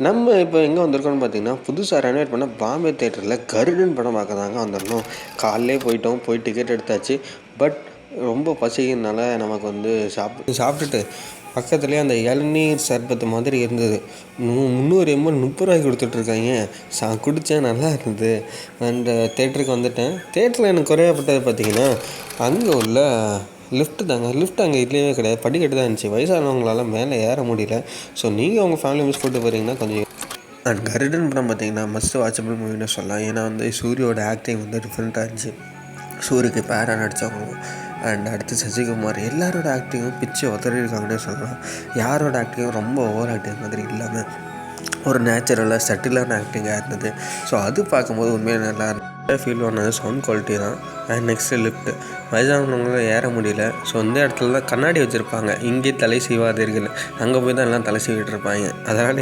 நம்ம இப்போ எங்கே வந்திருக்கோம்னு பார்த்தீங்கன்னா, புதுசா ரெனோவேட் பண்ண பாம்பே தியேட்டரில் கருடன் படம் பார்க்க தாங்க வந்திருந்தோம். காலையிலே போயிட்டோம். போய் டிக்கெட் எடுத்தாச்சு. பட் ரொம்ப பசிக்கிறதுனால நமக்கு வந்து சாப்பிட்டுட்டு பக்கத்துலேயே அந்த இளநீர் சர்பத்து மாதிரி இருந்தது. 300 எம்எல் ரூ. 30 கொடுத்துட்ருக்காங்க. குடித்தேன், நல்லா இருந்தது. அண்ட் தேட்டருக்கு வந்துட்டேன். தேட்டரில் எனக்கு குறையப்பட்டது பார்த்தீங்கன்னா, அங்கே உள்ள லிஃப்ட் அங்கே இல்லவே கிடையாது. படிக்கட்டு தான் இருந்துச்சு. வயசானவங்களால மேலே ஏற முடியல. ஸோ நீங்கள் உங்கள் ஃபேமிலி மெம்பர்ஸ் கூப்பிட்டு போகிறீங்கன்னா கொஞ்சம். அண்ட் கருடன் படம் பார்த்தீங்கன்னா மஸ்ட் வாட்சபிள் மூவின்னு சொல்லலாம். ஏன்னா வந்து சூரியோட ஆக்டிங் வந்து டிஃப்ரெண்ட்டாக இருந்துச்சு. சூரிக்கு பேரா நடித்தவங்க அண்ட் அடுத்து சசிகுமார் எல்லாரோட ஆக்டிங்கும் பிச்சு உதறியிருக்காங்கன்னே சொல்லலாம். யாரோட ஆக்டிங்கும் ரொம்ப ஓவர் ஆக்டிங் மாதிரி இல்லாமல் ஒரு நேச்சுரலாக சட்டிலான ஆக்டிங்காக இருந்தது. ஸோ அது பார்க்கும்போது உண்மையாக நல்லா ஃபீல் பண்ணது சவுண்ட் குவாலிட்டி தான். அண்ட் நெக்ஸ்ட்டு லிஃப்ட்டு வயதானவங்களும் ஏற முடியல. ஸோ இந்த இடத்துல தான் கண்ணாடி வச்சுருப்பாங்க. இங்கே தலை சீவாதீர்கள், அங்கே போய் தான் எல்லாம் தலை சீவிட்டு இருப்பாங்க. அதனால்